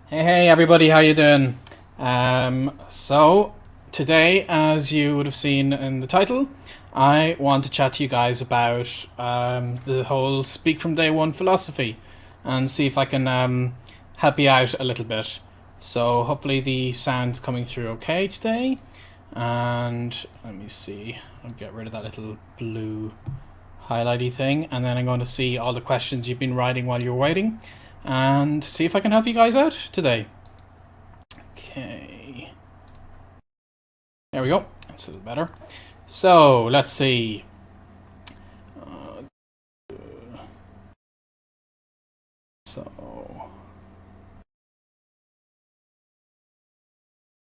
Hey everybody, how you doing? So today, as you would have seen in the title, I want to chat to you guys about the whole speak from day one philosophy and see if I can help you out a little bit. So hopefully the sound's coming through okay today. And let me see, I'll get rid of that little blue highlighty thing, and then I'm going to see all the questions you've been writing while you're waiting and see if I can help you guys out today. Okay. There we go. That's a little better. So, let's see.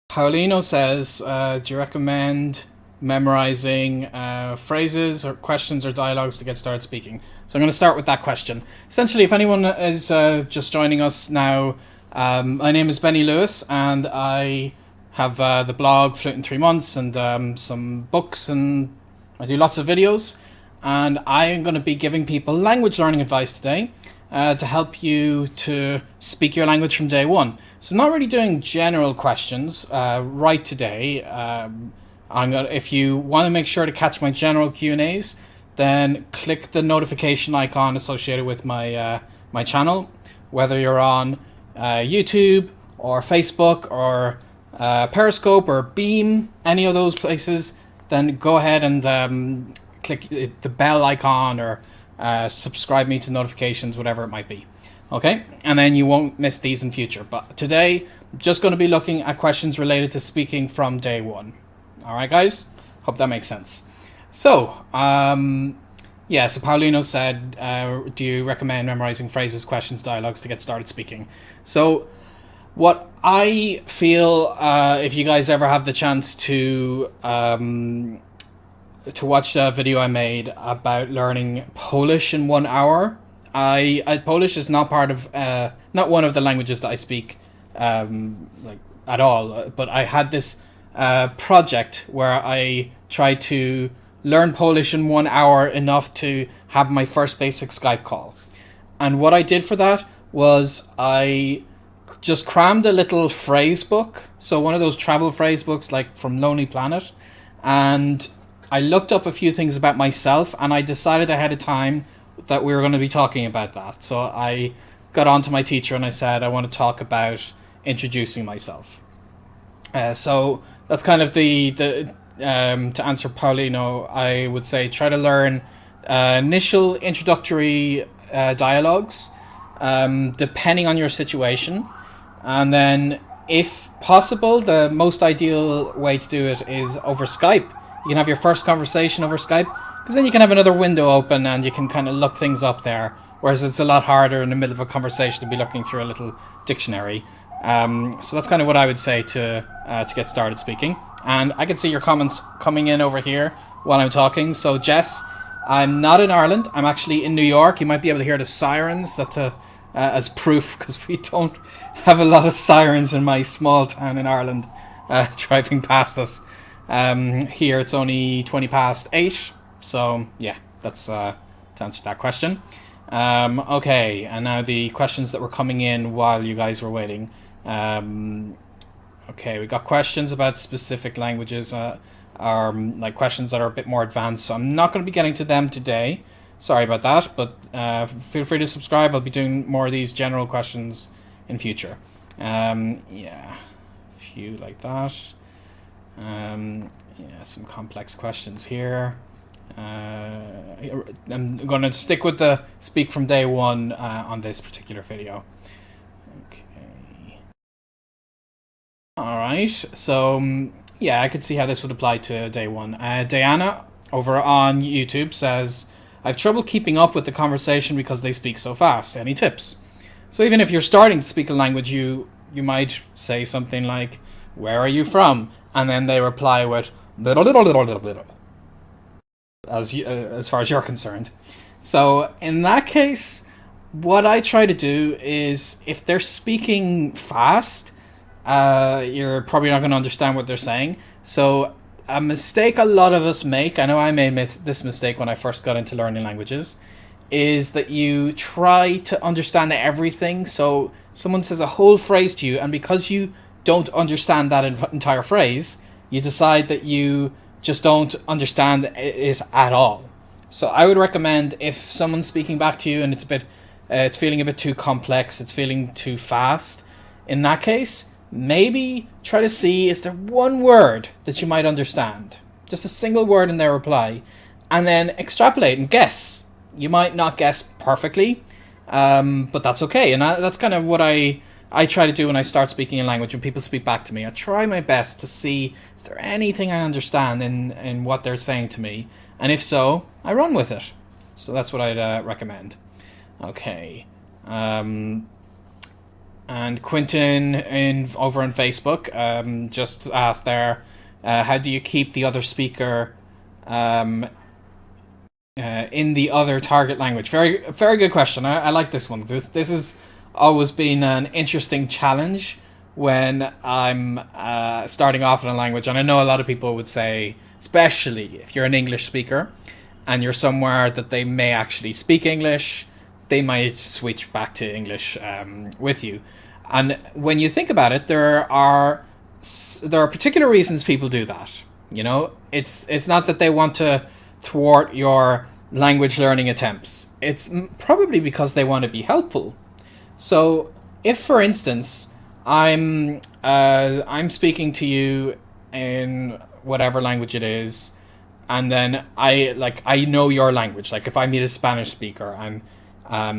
Paulino says, do you recommend memorizing phrases or questions or dialogues to get started speaking? So I'm going to start with that question. Essentially, if anyone is just joining us now, my name is Benny Lewis, and I have the blog Flute in 3 Months and some books, and I do lots of videos. And I am going to be giving people language learning advice today to help you to speak your language from day one. So I'm not really doing general questions right today. If you want to make sure to catch my general Q&As, then click the notification icon associated with my my channel, whether you're on YouTube or Facebook or Periscope or Beam, any of those places. Then go ahead and click the bell icon or subscribe me to notifications, whatever it might be. Okay, and then you won't miss these in future. But today, I'm just going to be looking at questions related to speaking from day one. All right, guys? Hope that makes sense. So, so Paulino said, do you recommend memorizing phrases, questions, dialogues to get started speaking? So, what I feel, if you guys ever have the chance to watch the video I made about learning Polish in 1 hour, Polish is not part of not one of the languages that I speak at all. But I had this project where I tried to learn Polish in 1 hour enough to have my first basic Skype call. And what I did for that was I just crammed a little phrase book, so one of those travel phrase books like from Lonely Planet, and I looked up a few things about myself, and I decided ahead of time that we were going to be talking about that. So I got on to my teacher and I said, I want to talk about introducing myself. So that's kind of the to answer Paulino, I would say try to learn initial introductory dialogues, depending on your situation. And then, if possible, the most ideal way to do it is over Skype. You can have your first conversation over Skype, because then you can have another window open and you can kind of look things up there. Whereas it's a lot harder in the middle of a conversation to be looking through a little dictionary. So that's kind of what I would say to get started speaking. And I can see your comments coming in over here while I'm talking. So Jess, I'm not in Ireland. I'm actually in New York. You might be able to hear the sirens as proof, because we don't have a lot of sirens in my small town in Ireland driving past us. Here it's only 8:20. So yeah, that's to answer that question. Okay, and now the questions that were coming in while you guys were waiting. Okay, we got questions about specific languages, or like questions that are a bit more advanced. So I'm not going to be getting to them today. Sorry about that, but feel free to subscribe. I'll be doing more of these general questions in future. Yeah, a few like that. Yeah, some complex questions here. I'm going to stick with the speak from day one on this particular video. Okay. All right. So yeah, I could see how this would apply to day one. Diana over on YouTube says, I have trouble keeping up with the conversation because they speak so fast. Any tips? So even if you're starting to speak a language, you might say something like, where are you from? And then they reply with as far as you're concerned. So in that case, what I try to do is, if they're speaking fast, you're probably not going to understand what they're saying. So a mistake a lot of us make, I know I made this mistake when I first got into learning languages, is that you try to understand everything. So someone says a whole phrase to you, and because you don't understand that entire phrase, you decide that you just don't understand it at all. So I would recommend, if someone's speaking back to you and it's feeling a bit too complex, it's feeling too fast, in that case, maybe try to see, is there one word that you might understand? Just a single word in their reply, and then extrapolate and guess. You might not guess perfectly, but that's okay. And that's kind of what I try to do when I start speaking a language. When people speak back to me, I try my best to see, is there anything I understand in what they're saying to me? And if so, I run with it. So that's what I'd recommend. Okay. And Quentin over on Facebook just asked there, how do you keep the other speaker in the other target language? Very good question. I like this one. This has always been an interesting challenge when I'm starting off in a language. And I know a lot of people would say, especially if you're an English speaker and you're somewhere that they may actually speak English, they might switch back to English with you. And when you think about it, there are particular reasons people do that. You know, it's not that they want to thwart your language learning attempts. It's probably because they want to be helpful. So if, for instance, I'm speaking to you in whatever language it is, and then I know your language. Like if I meet a Spanish speaker and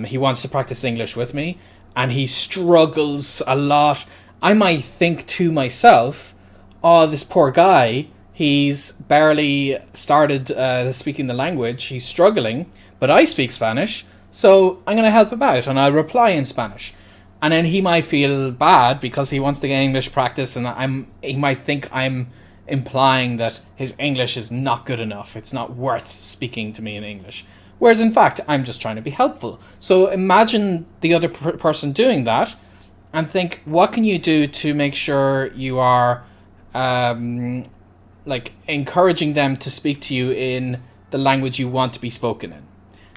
he wants to practice English with me and he struggles a lot, I might think to myself, oh, this poor guy, he's barely started speaking the language, he's struggling, but I speak Spanish, so I'm going to help him out and I'll reply in Spanish. And then he might feel bad because he wants to get English practice, and he might think I'm implying that his English is not good enough. It's not worth speaking to me in English. Whereas in fact, I'm just trying to be helpful. So imagine the other person doing that and think, what can you do to make sure you are encouraging them to speak to you in the language you want to be spoken in.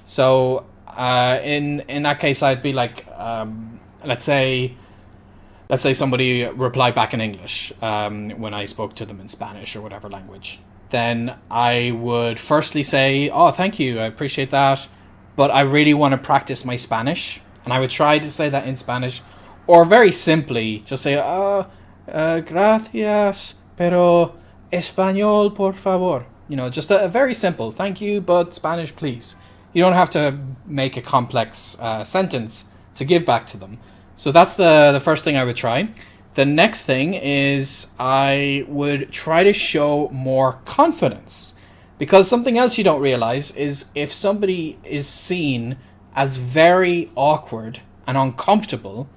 So in that case, I'd be like, let's say somebody replied back in English when I spoke to them in Spanish or whatever language. Then I would firstly say, oh, thank you, I appreciate that, but I really want to practice my Spanish. And I would try to say that in Spanish, or very simply just say, gracias, pero español, por favor. You know, just a very simple, thank you, but Spanish, please. You don't have to make a complex sentence to give back to them. So that's the first thing I would try. The next thing is I would try to show more confidence. Because something else you don't realize is if somebody is seen as very awkward and uncomfortable,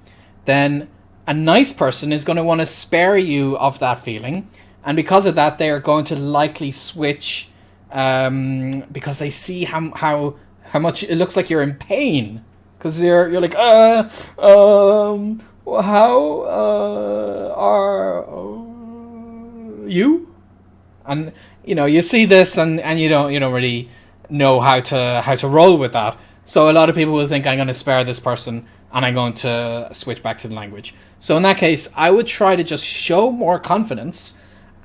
then a nice person is going to want to spare you of that feeling. And because of that, they are going to likely switch because they see how much it looks like you're in pain. Because you're like, how are you? And you know, you see this and you don't really know how to roll with that. So a lot of people will think, I'm going to spare this person and I'm going to switch back to the language. So in that case, I would try to just show more confidence.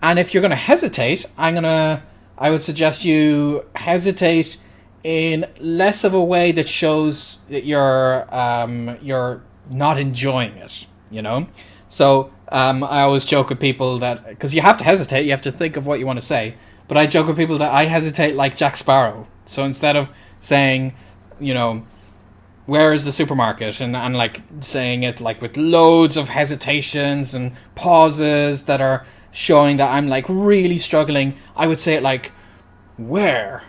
And if you're going to hesitate, I would suggest you hesitate in less of a way that shows that you're not enjoying it, you know? So I always joke with people that, because you have to hesitate, you have to think of what you want to say, but I joke with people that I hesitate like Jack Sparrow. So instead of saying, you know, where is the supermarket, and like saying it like with loads of hesitations and pauses that are showing that I'm like really struggling, I would say it like, where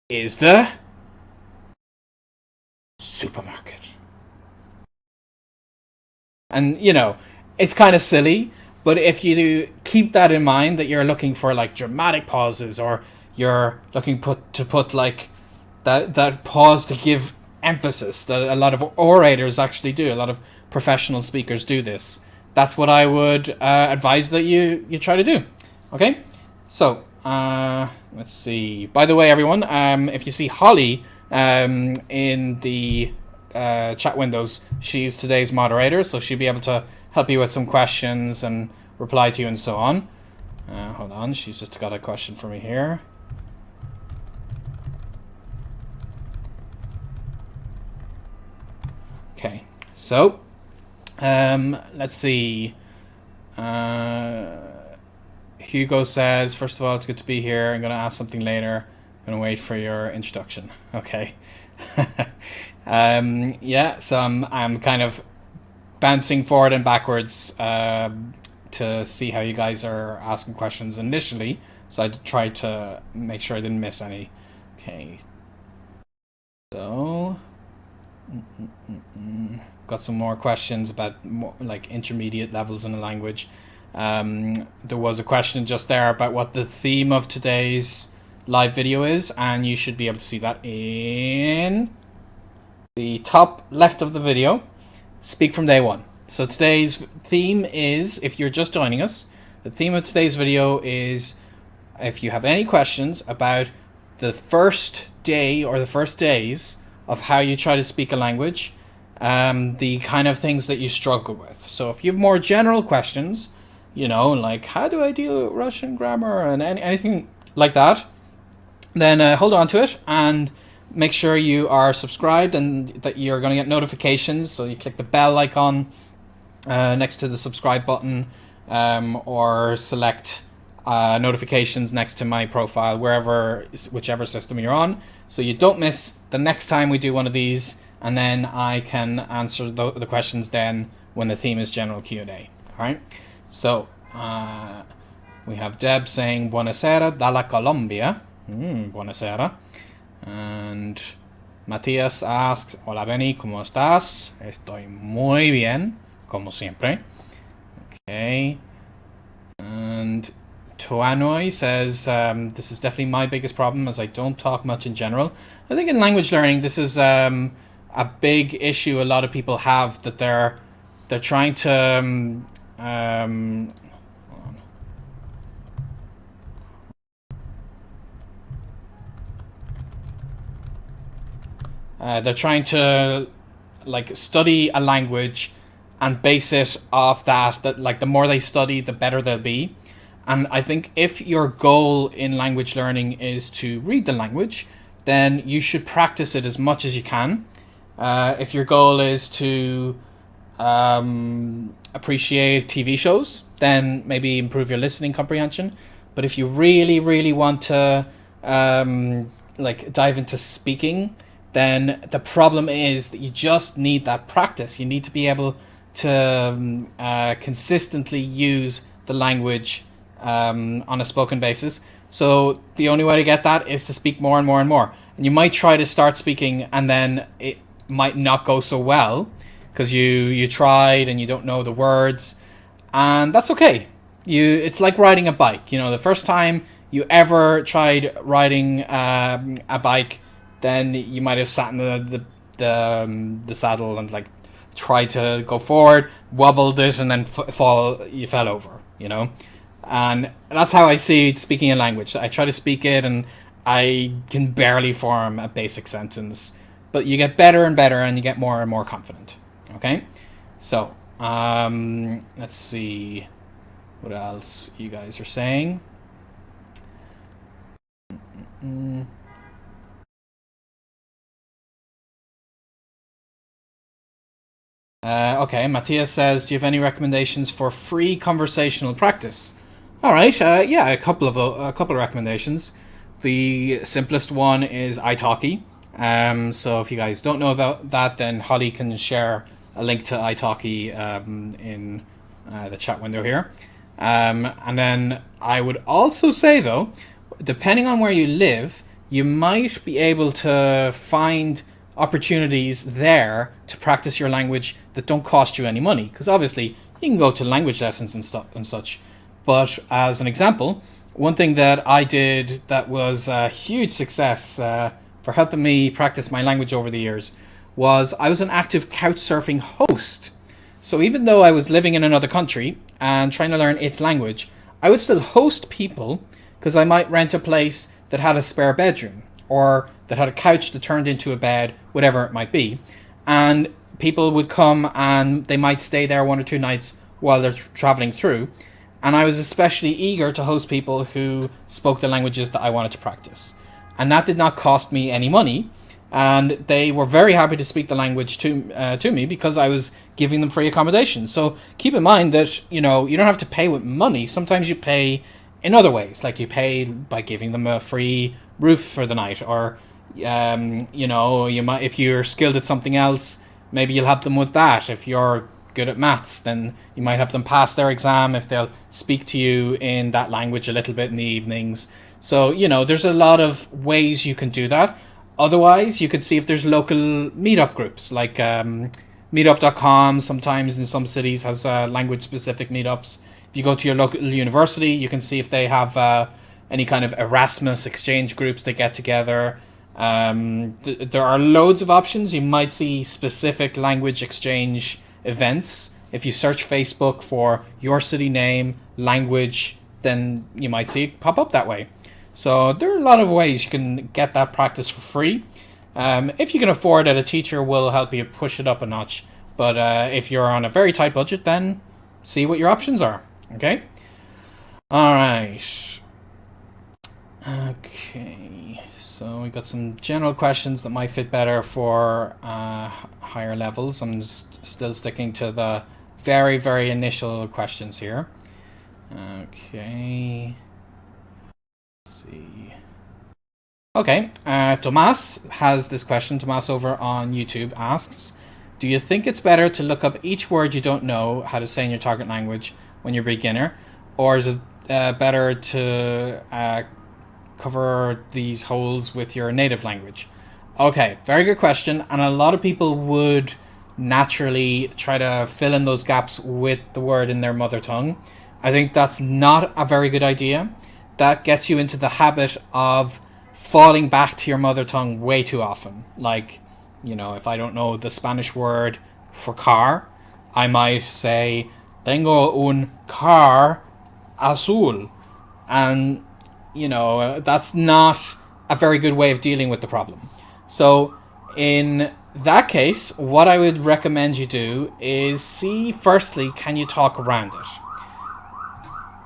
is the supermarket? And you know, it's kind of silly, but if you do keep that in mind, that you're looking for like dramatic pauses, or you're looking to put like that pause to give emphasis, that a lot of orators actually do, a lot of professional speakers do this. That's what I would advise that you try to do. Okay? So let's see. By the way, everyone, if you see Holly in the chat windows, she's today's moderator, so she'll be able to help you with some questions and reply to you and so on. Hold on, she's just got a question for me here. Okay, so let's see. Hugo says, first of all, it's good to be here. I'm going to ask something later. I'm going to wait for your introduction. Okay. Yeah, so I'm kind of bouncing forward and backwards to see how you guys are asking questions initially. So I tried to make sure I didn't miss any. Okay. So got some more questions about more, like intermediate levels in a language. There was a question just there about what the theme of today's live video is, and you should be able to see that in the top left of the video. Speak from day one. So today's theme is, if you're just joining us, the theme of today's video is if you have any questions about the first day or the first days of how you try to speak a language, the kind of things that you struggle with. So if you have more general questions, you know, like how do I deal with Russian grammar and anything like that, then hold on to it and make sure you are subscribed and that you're going to get notifications. So you click the bell icon next to the subscribe button, or select notifications next to my profile, whichever system you're on, so you don't miss the next time we do one of these, and then I can answer the questions then when the theme is general Q&A. All right. So we have Deb saying buonasera dalla Colombia. Buonasera. And Matías asks, hola Benny, ¿cómo estás? Estoy muy bien, como siempre. Okay. And Tuanoi says, this is definitely my biggest problem as I don't talk much in general. I think in language learning, this is a big issue a lot of people have, that they're trying to they're trying to like study a language and base it off that like the more they study, the better they'll be. And I think if your goal in language learning is to read the language, then you should practice it as much as you can. If your goal is to appreciate TV shows, then maybe improve your listening comprehension. But if you really, really want to like dive into speaking, then the problem is that you just need that practice. You need to be able to consistently use the language on a spoken basis. So the only way to get that is to speak more and more and more. And you might try to start speaking and then it might not go so well because you tried and you don't know the words, and that's okay. It's like riding a bike. You know, the first time you ever tried riding a bike, then you might have sat in the saddle and like tried to go forward, wobbled it, and then you fell over, you know. And that's how I see speaking a language. I try to speak it and I can barely form a basic sentence, but you get better and better and you get more and more confident. Okay, so let's see what else you guys are saying. Okay, Matthias says, do you have any recommendations for free conversational practice? All right, yeah, a couple of recommendations. The simplest one is italki. So if you guys don't know that, then Holly can share a link to italki in the chat window here. And then I would also say, though, depending on where you live, you might be able to find opportunities there to practice your language that don't cost you any money. Because obviously, you can go to language lessons and such. But as an example, one thing that I did that was a huge success for helping me practice my language over the years was I was an active couchsurfing host. So even though I was living in another country and trying to learn its language, I would still host people because I might rent a place that had a spare bedroom or that had a couch that turned into a bed, whatever it might be. And people would come and they might stay there 1 or 2 nights while they're traveling through. And I was especially eager to host people who spoke the languages that I wanted to practice. And that did not cost me any money. And they were very happy to speak the language to me because I was giving them free accommodation. So keep in mind that, you don't have to pay with money. Sometimes you pay in other ways, like you pay by giving them a free roof for the night, or you might, if you're skilled at something else, maybe you'll help them with that. If you're good at maths, then you might help them pass their exam if they'll speak to you in that language a little bit in the evenings. So, there's a lot of ways you can do that. Otherwise, you could see if there's local meetup groups, like meetup.com sometimes in some cities has language-specific meetups. If you go to your local university, you can see if they have any kind of Erasmus exchange groups that get together. There are loads of options. You might see specific language exchange events. If you search Facebook for your city name, language, then you might see it pop up that way. So there are a lot of ways you can get that practice for free. If you can afford it, a teacher will help you push it up a notch. But if you're on a very tight budget, then see what your options are. Okay? All right. Okay. So we got some general questions that might fit better for higher levels. I'm still sticking to the very, very initial questions here. Okay. Let's see. Okay. Tomas has this question. Tomas over on YouTube asks, do you think it's better to look up each word you don't know how to say in your target language when you're a beginner? Or is it better to cover these holes with your native language? Okay, very good question. And a lot of people would naturally try to fill in those gaps with the word in their mother tongue. I think that's not a very good idea. That gets you into the habit of falling back to your mother tongue way too often. Like, if I don't know the Spanish word for car, I might say, tengo un car azul. And, that's not a very good way of dealing with the problem. So in that case, what I would recommend you do is see, firstly, can you talk around it?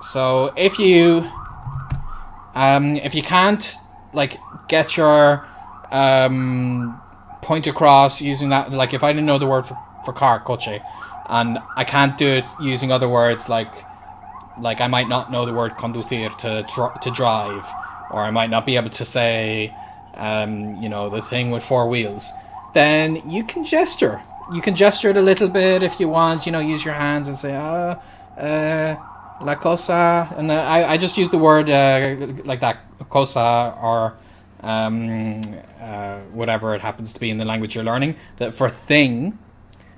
So if you can't get your point across using that, like if I didn't know the word for car, coche, and I can't do it using other words like I might not know the word conducir to drive, or I might not be able to say the thing with 4 wheels, then you can gesture. You can gesture it a little bit if you want, use your hands and say la cosa, and I just use the word like that, cosa, or whatever it happens to be in the language you're learning, that for thing.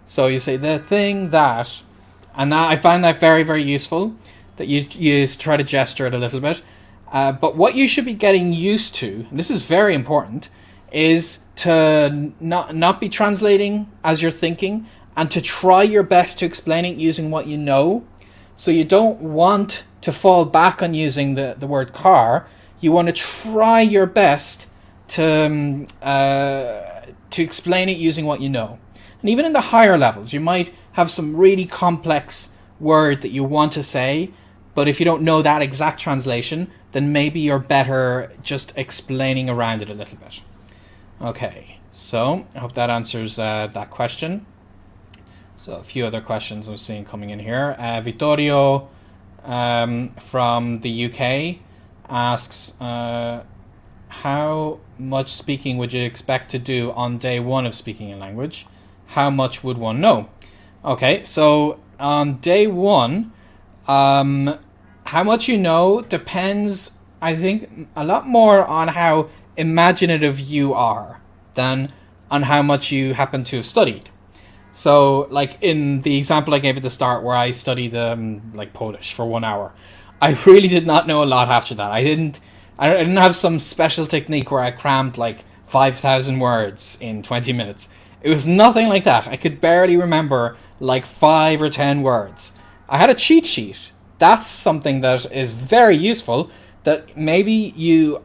So you say the thing that, and that, I find that very, very useful, that you try to gesture it a little bit. But what you should be getting used to, and this is very important, is to not be translating as you're thinking, and to try your best to explain it using what you know. So you don't want to fall back on using the word car. You want to try your best to explain it using what you know. And even in the higher levels, you might have some really complex word that you want to say, but if you don't know that exact translation, then maybe you're better just explaining around it a little bit. Okay, so I hope that answers that question. So a few other questions I'm seeing coming in here. Vittorio from the UK asks, how much speaking would you expect to do on day 1 of speaking a language? How much would one know? Okay, so on day 1, how much you know depends, I think, a lot more on how imaginative you are than on how much you happen to have studied. So, like in the example I gave at the start where I studied Polish for 1 hour, I really did not know a lot after that. I didn't have some special technique where I crammed 5,000 words in 20 minutes. It was nothing like that. I could barely remember 5 or 10 words. I had a cheat sheet. That's something that is very useful, that maybe you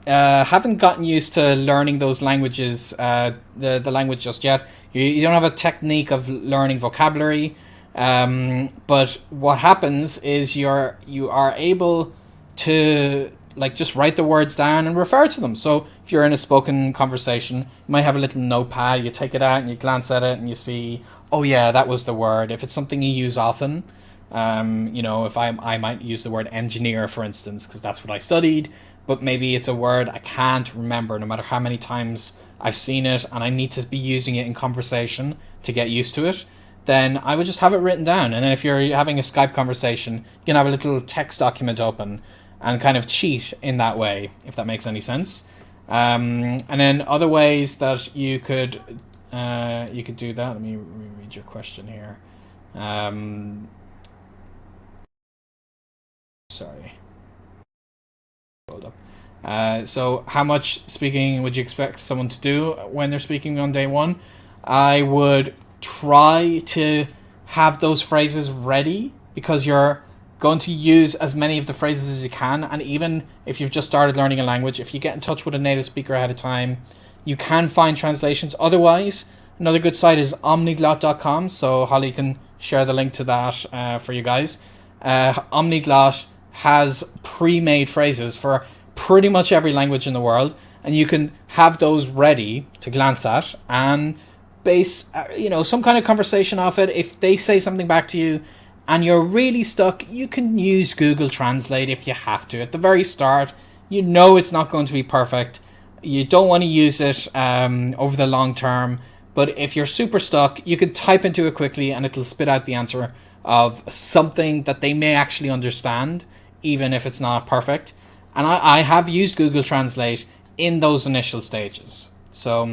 haven't gotten used to learning those languages, the language just yet. You don't have a technique of learning vocabulary, but what happens is you are able to like just write the words down and refer to them. So if you're in a spoken conversation, you might have a little notepad, you take it out and you glance at it and you see, oh yeah, that was the word. If it's something you use often, if I might use the word engineer, for instance, because that's what I studied, but maybe it's a word I can't remember no matter how many times I've seen it, and I need to be using it in conversation to get used to it, then I would just have it written down. And then if you're having a Skype conversation, you can have a little text document open and kind of cheat in that way, if that makes any sense. And then other ways that you could do that. Let me read your question here. Sorry. Hold up. So how much speaking would you expect someone to do when they're speaking on day one? I would try to have those phrases ready, because you're going to use as many of the phrases as you can. And even if you've just started learning a language, if you get in touch with a native speaker ahead of time, you can find translations. Otherwise, another good site is omniglot.com. So Holly can share the link to that for you guys. Omniglot has pre-made phrases for pretty much every language in the world, and you can have those ready to glance at and base some kind of conversation off it. If they say something back to you and you're really stuck, you can use Google Translate if you have to. At the very start, it's not going to be perfect. You don't want to use it over the long term. But if you're super stuck, you could type into it quickly and it'll spit out the answer of something that they may actually understand, even if it's not perfect. And I have used Google Translate in those initial stages. So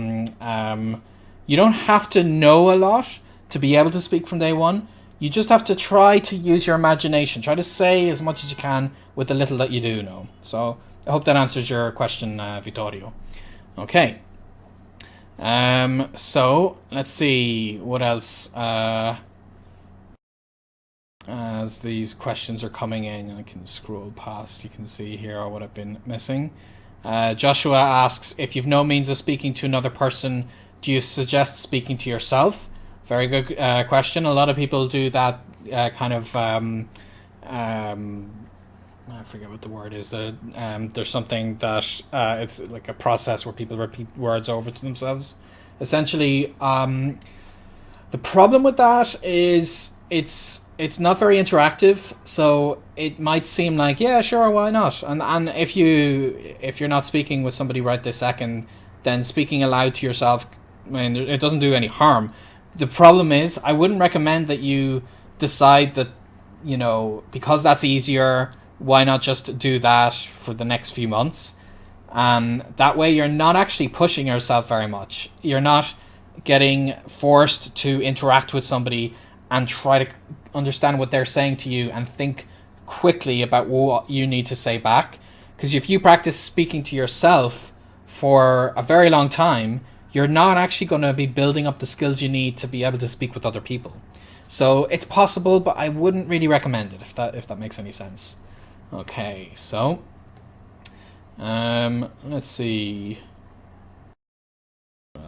you don't have to know a lot to be able to speak from day one. You just have to try to use your imagination. Try to say as much as you can with the little that you do know. So I hope that answers your question, Vittorio. Okay. So let's see what else. As these questions are coming in, I can scroll past. You can see here what I've been missing. Joshua asks, if you've no means of speaking to another person, do you suggest speaking to yourself? Very good question. A lot of people do that I forget what the word is. There's something that it's like a process where people repeat words over to themselves. Essentially, the problem with that is it's not very interactive. So it might seem like, yeah, sure, why not? And if you're not speaking with somebody right this second, then speaking aloud to yourself, it doesn't do any harm. The problem is, I wouldn't recommend that you decide that, because that's easier, why not just do that for the next few months? And that way you're not actually pushing yourself very much. You're not getting forced to interact with somebody and try to understand what they're saying to you and think quickly about what you need to say back. Because if you practice speaking to yourself for a very long time, you're not actually going to be building up the skills you need to be able to speak with other people. So it's possible, but I wouldn't really recommend it, if that makes any sense. Okay, so let's see.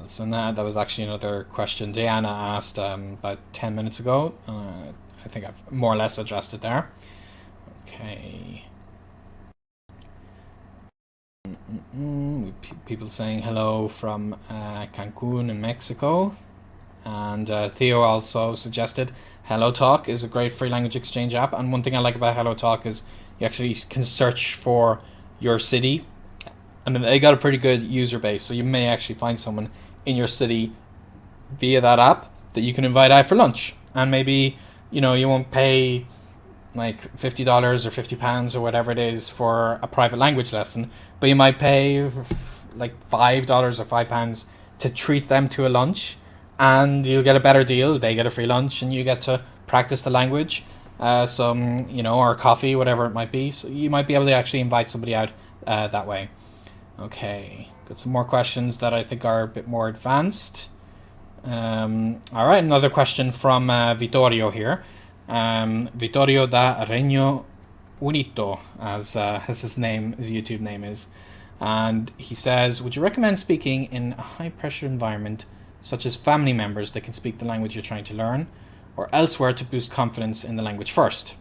So that was actually another question Diana asked about 10 minutes ago. I think I've more or less addressed it there. Okay. People saying hello from Cancun in Mexico. And Theo also suggested HelloTalk is a great free language exchange app. And one thing I like about HelloTalk is you actually can search for your city. And they got a pretty good user base. So you may actually find someone in your city via that app that you can invite out for lunch. And maybe, you won't pay like $50 or £50 or whatever it is for a private language lesson, but you might pay like $5 or £5 to treat them to a lunch, and you'll get a better deal. They get a free lunch and you get to practice the language, or coffee, whatever it might be. So you might be able to actually invite somebody out that way. Okay, got some more questions that I think are a bit more advanced. All right, another question from Vittorio here. Vittorio da Regno Unito, as his YouTube name is. And he says, would you recommend speaking in a high pressure environment, such as family members that can speak the language you're trying to learn, or elsewhere to boost confidence in the language first?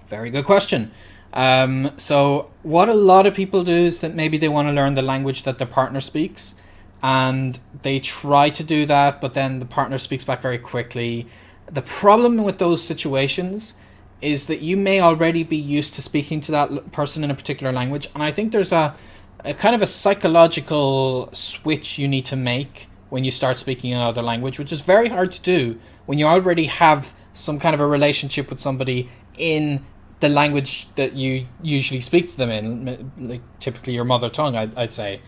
Very good question. So what a lot of people do is that maybe they want to learn the language that their partner speaks, and they try to do that, but then the partner speaks back very quickly. The problem with those situations is that you may already be used to speaking to that person in a particular language, and I think there's a kind of a psychological switch you need to make when you start speaking another language, which is very hard to do when you already have some kind of a relationship with somebody in the language that you usually speak to them in, like typically your mother tongue, I'd say.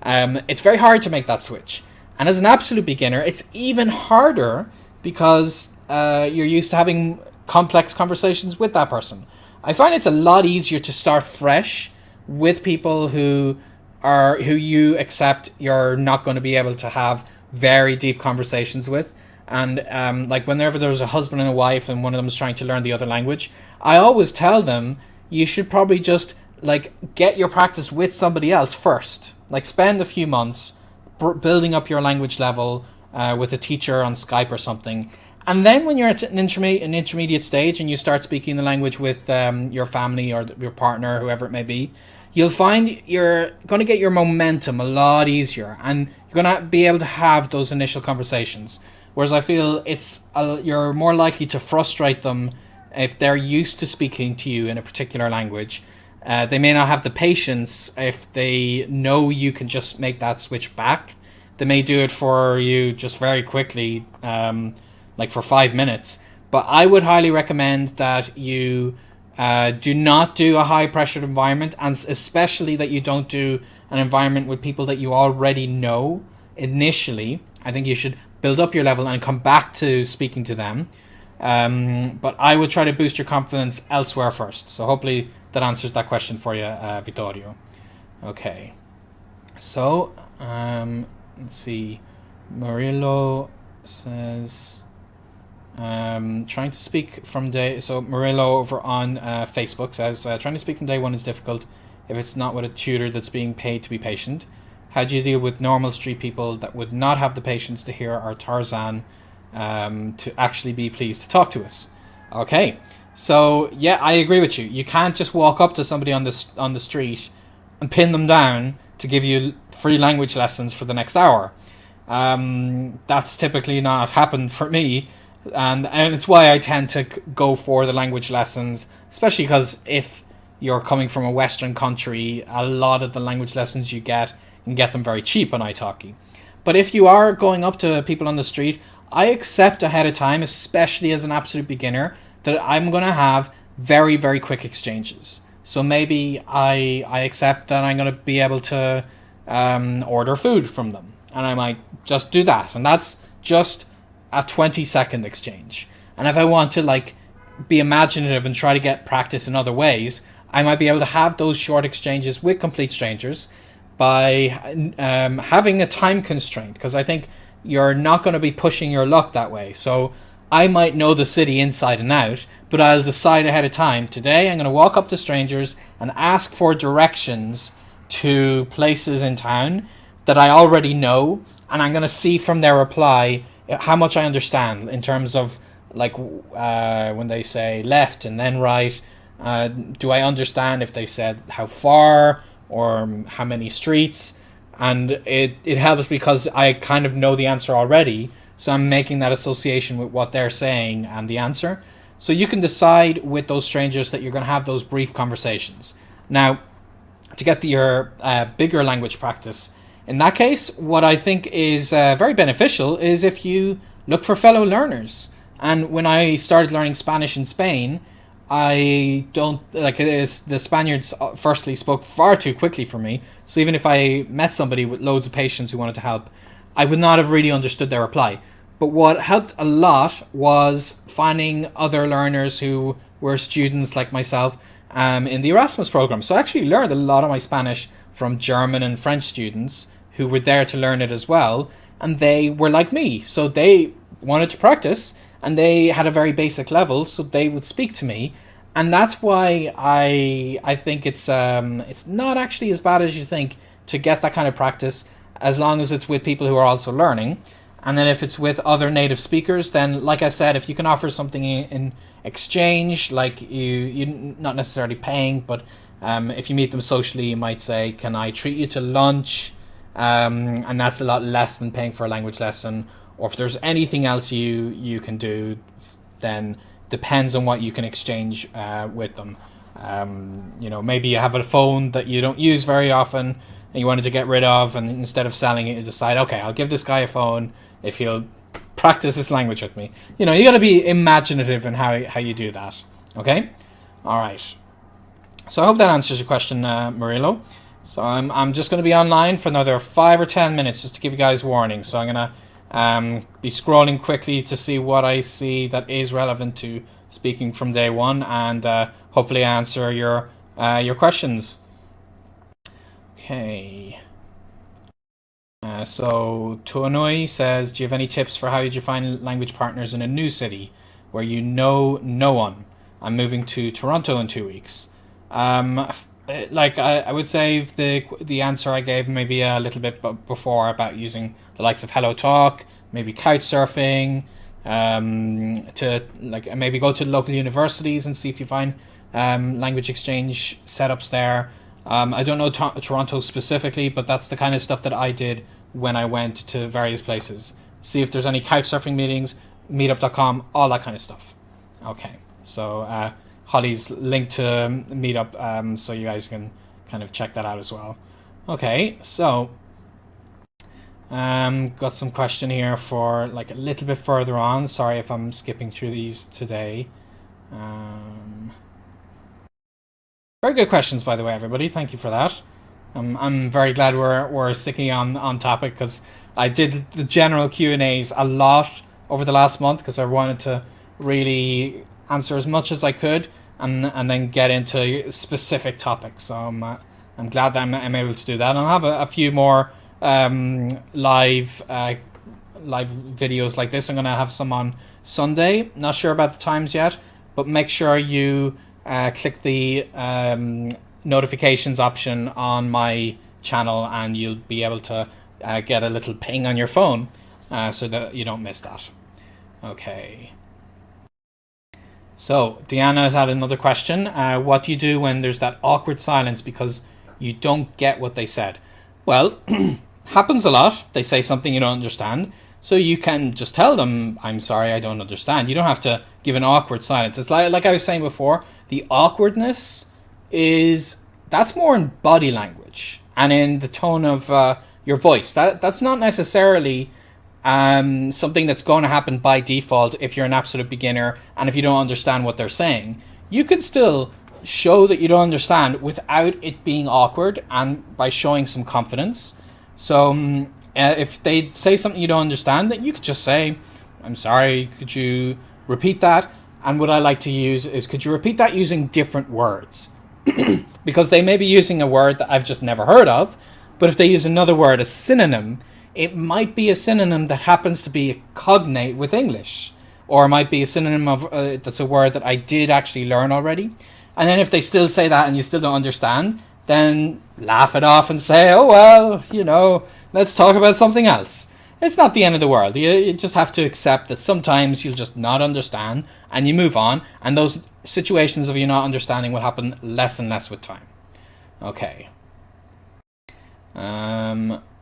It's very hard to make that switch. And as an absolute beginner, it's even harder because you're used to having complex conversations with that person. I find it's a lot easier to start fresh with people who you accept you're not going to be able to have very deep conversations with. And like whenever there's a husband and a wife and one of them is trying to learn the other language, I always tell them you should probably just like get your practice with somebody else first. Like spend a few months building up your language level with a teacher on Skype or something. And then when you're at an intermediate stage and you start speaking the language with your family or your partner, whoever it may be, you'll find you're going to get your momentum a lot easier and you're going to be able to have those initial conversations. Whereas I feel you're more likely to frustrate them if they're used to speaking to you in a particular language. They may not have the patience if they know you can just make that switch back. They may do it for you just very quickly, like for 5 minutes. But I would highly recommend that you do not do a high pressured environment, and especially that you don't do an environment with people that you already know initially. I think you should build up your level and come back to speaking to them. But I would try to boost your confidence elsewhere first. So hopefully that answers that question for you, Vittorio. Okay. So, let's see. Murillo says, trying to speak from day... So Murillo over on Facebook says, trying to speak from day one is difficult if it's not with a tutor that's being paid to be patient. How do you deal with normal street people that would not have the patience to hear our Tarzan to actually be pleased to talk to us? Okay, so yeah, I agree with you. You can't just walk up to somebody on the street and pin them down to give you free language lessons for the next hour. That's typically not happened for me, and it's why I tend to go for the language lessons, especially because if you're coming from a Western country, a lot of the language lessons you can get them very cheap on italki. But if you are going up to people on the street, I accept ahead of time, especially as an absolute beginner, that I'm going to have very, very quick exchanges. So maybe I accept that I'm going to be able to order food from them. And I might just do that. And that's just a 20-second exchange. And if I want to like be imaginative and try to get practice in other ways, I might be able to have those short exchanges with complete strangers by having a time constraint, because I think you're not going to be pushing your luck that way. So I might know the city inside and out, but I'll decide ahead of time, today I'm going to walk up to strangers and ask for directions to places in town that I already know, and I'm going to see from their reply how much I understand in terms of like when they say left and then right. Do I understand if they said how far or how many streets? And it helps because I kind of know the answer already, so I'm making that association with what they're saying and the answer. So you can decide with those strangers that you're going to have those brief conversations. Now, to get your bigger language practice, in that case, what I think is very beneficial is if you look for fellow learners. And when I started learning Spanish in Spain, I don't like it is the Spaniards firstly spoke far too quickly for me, so even if I met somebody with loads of patience who wanted to help, I would not have really understood their reply. But what helped a lot was finding other learners who were students like myself in the Erasmus program. So I actually learned a lot of my Spanish from German and French students who were there to learn it as well, and they were like me, so they wanted to practice and they had a very basic level, so they would speak to me, and that's why I think it's not actually as bad as you think to get that kind of practice, as long as it's with people who are also learning. And then if it's with other native speakers, then like I said, if you can offer something in exchange, like you not necessarily paying, but if you meet them socially, you might say, "Can I treat you to lunch?" And that's a lot less than paying for a language lesson. Or if there's anything else you can do, then depends on what you can exchange with them. Maybe you have a phone that you don't use very often and you wanted to get rid of, and instead of selling it, you decide, okay, I'll give this guy a phone if he'll practice this language with me. You got to be imaginative in how you do that. Okay? All right. So I hope that answers your question, Murillo. So I'm just going to be online for another 5 or 10 minutes just to give you guys warning. So I'm going to be scrolling quickly to see what I see that is relevant to speaking from day one, and hopefully answer your questions. Okay. So Tuanui says, do you have any tips for how did you find language partners in a new city where you know no one? I'm moving to Toronto in 2 weeks. I would say the answer I gave maybe a little bit before about using the likes of Hello Talk, maybe couch surfing, to maybe go to local universities and see if you find language exchange setups there. I don't know Toronto specifically, but that's the kind of stuff that I did when I went to various places. See if there's any couch surfing meetings, meetup.com, all that kind of stuff. Okay, so Holly's linked to Meetup, so you guys can kind of check that out as well. Okay, so got some question here for like a little bit further on. Sorry if I'm skipping through these today. Very good questions, by the way, everybody. Thank you for that. I'm very glad we're sticking on topic, because I did the general Q&As a lot over the last month because I wanted to really answer as much as I could and then get into specific topics. So I'm glad that I'm able to do that. And I'll have a few more live videos like this. I'm going to have some on Sunday. Not sure about the times yet, but make sure you click the notifications option on my channel, and you'll be able to get a little ping on your phone so that you don't miss that. Okay. So Deanna has had another question. What do you do when there's that awkward silence because you don't get what they said? Well, happens a lot. They say something you don't understand, so you can just tell them, I'm sorry, I don't understand. You don't have to give an awkward silence. It's like I was saying before, the awkwardness that's more in body language and in the tone of your voice. That's not necessarily something that's going to happen by default if you're an absolute beginner and if you don't understand what they're saying. You could still show that you don't understand without it being awkward and by showing some confidence. So if they say something you don't understand, then you could just say, I'm sorry, could you repeat that? And what I like to use is, could you repeat that using different words? Because they may be using a word that I've just never heard of, but if they use another word, a synonym, it might be a synonym that happens to be a cognate with English, or it might be a synonym of that's a word that I did actually learn already. And then if they still say that and you still don't understand, then laugh it off and say, oh, well, let's talk about something else. It's not the end of the world. You just have to accept that sometimes you'll just not understand and you move on. And those situations of you not understanding will happen less and less with time. Okay.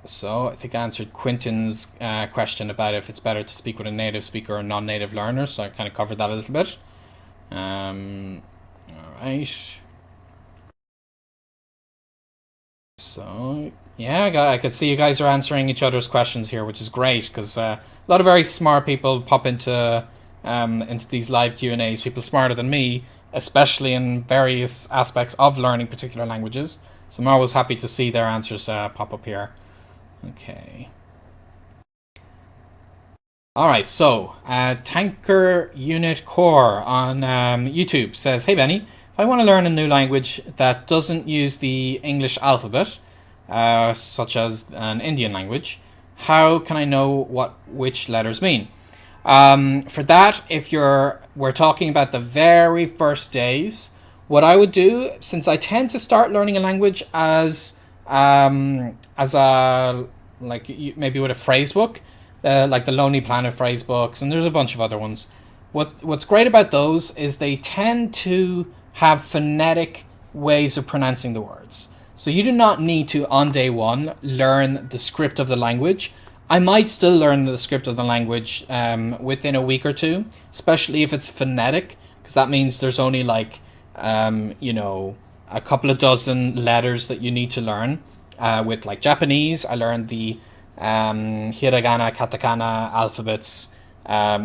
So I think I answered Quinton's question about if it's better to speak with a native speaker or non-native learner. So I kind of covered that a little bit. All right. So yeah, I could see you guys are answering each other's questions here, which is great, because a lot of very smart people pop into these live Q&As. People smarter than me, especially in various aspects of learning particular languages. So I'm always happy to see their answers pop up here. Okay. All right. So Tanker Unit Core on YouTube says, "Hey Benny, if I want to learn a new language that doesn't use the English alphabet, such as an Indian language, how can I know which letters mean?" For that, if we're talking about the very first days, what I would do, since I tend to start learning a language as a like maybe with a phrase book, like the Lonely Planet phrase books, and there's a bunch of other ones. What's great about those is they tend to have phonetic ways of pronouncing the words. So you do not need to, on day one, learn the script of the language. I might still learn the script of the language within a week or two, especially if it's phonetic, because that means there's only like, a couple of dozen letters that you need to learn. With like Japanese, I learned the hiragana, katakana alphabets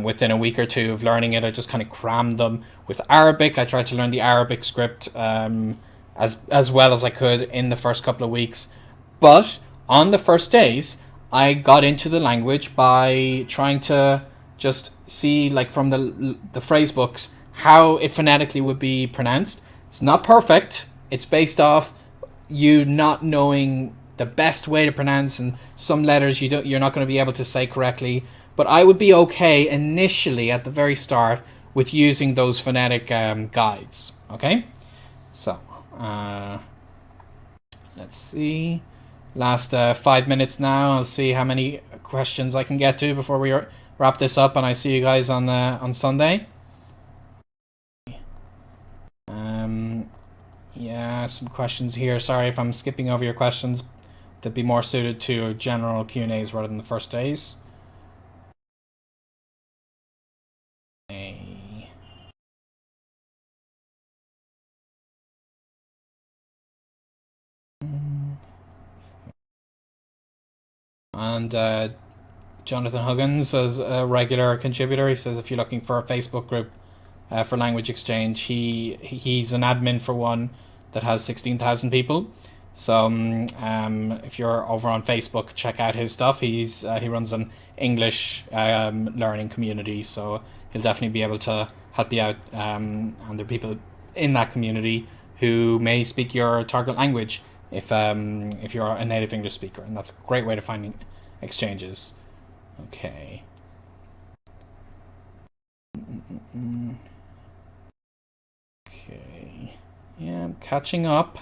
within a week or two of learning it. I just kind of crammed them. With Arabic, I tried to learn the Arabic script as well as I could in the first couple of weeks. But on the first days, I got into the language by trying to just see, like from the phrase books, how it phonetically would be pronounced. It's not perfect. It's based off you not knowing the best way to pronounce, and some letters you're not going to be able to say correctly. But I would be okay initially at the very start with using those phonetic guides. Okay, so let's see. Last 5 minutes now. I'll see how many questions I can get to before we wrap this up, and I see you guys on Sunday. Yeah, some questions here. Sorry if I'm skipping over your questions. They'd be more suited to general Q&As rather than the first days. Okay. And Jonathan Huggins, as a regular contributor, he says if you're looking for a Facebook group for language exchange, he's an admin for one that has 16,000 people. So if you're over on Facebook, check out his stuff. He runs an English learning community, so he'll definitely be able to help you out. And there are people in that community who may speak your target language if you're a native English speaker, and that's a great way to find exchanges. Okay. Okay. Yeah, I'm catching up.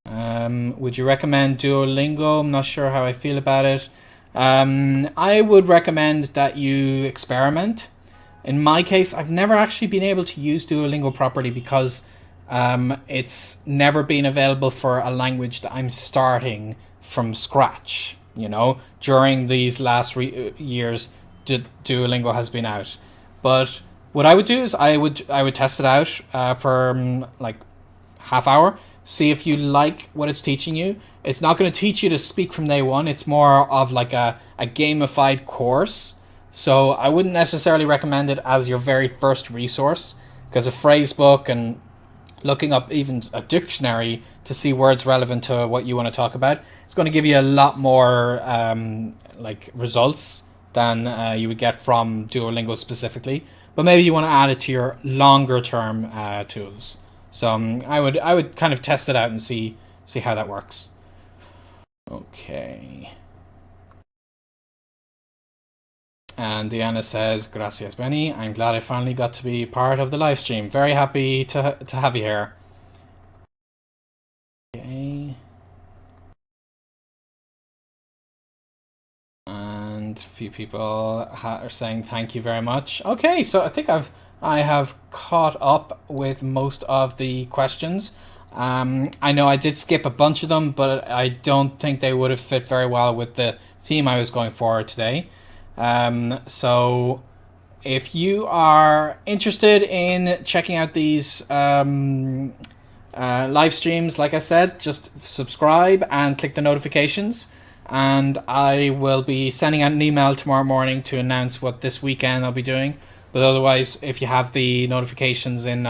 Would you recommend Duolingo? I'm not sure how I feel about it. I would recommend that you experiment. In my case, I've never actually been able to use Duolingo properly because it's never been available for a language that I'm starting from scratch. During these last years, Duolingo has been out. But what I would do is I would test it out for like half hour. See if you like what it's teaching you. It's not going to teach you to speak from day one. It's more of like a gamified course. So I wouldn't necessarily recommend it as your very first resource, because a phrase book and looking up even a dictionary to see words relevant to what you want to talk about, it's going to give you a lot more like results than you would get from Duolingo specifically. But maybe you want to add it to your longer term tools. So I would kind of test it out and see how that works. Okay. And Diana says, "Gracias, Benny. I'm glad I finally got to be part of the live stream. Very happy to have you here." Okay. And a few people are saying thank you very much. Okay, so I think I have caught up with most of the questions. I know I did skip a bunch of them, but I don't think they would have fit very well with the theme I was going for today. So if you are interested in checking out these live streams, like I said, just subscribe and click the notifications. And I will be sending out an email tomorrow morning to announce what this weekend I'll be doing. But otherwise, if you have the notifications in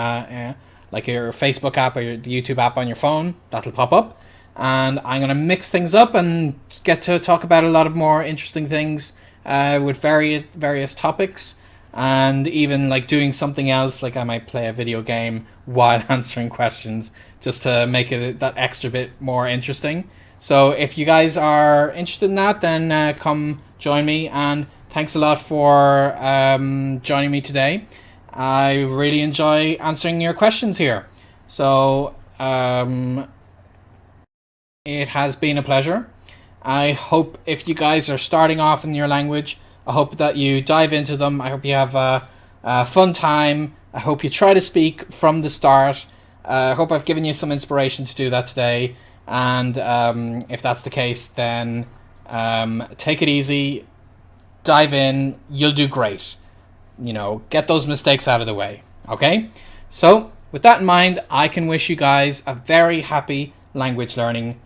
like your Facebook app or the YouTube app on your phone, that'll pop up. And I'm going to mix things up and get to talk about a lot of more interesting things with various topics. And even like doing something else, like I might play a video game while answering questions just to make it that extra bit more interesting. So if you guys are interested in that, then come join me. And thanks a lot for joining me today. I really enjoy answering your questions here. So it has been a pleasure. I hope if you guys are starting off in your language, I hope that you dive into them. I hope you have a fun time. I hope you try to speak from the start. I hope I've given you some inspiration to do that today. And if that's the case, then take it easy. Dive in. You'll do great. Get those mistakes out of the way. Okay? So, with that in mind, I can wish you guys a very happy language learning.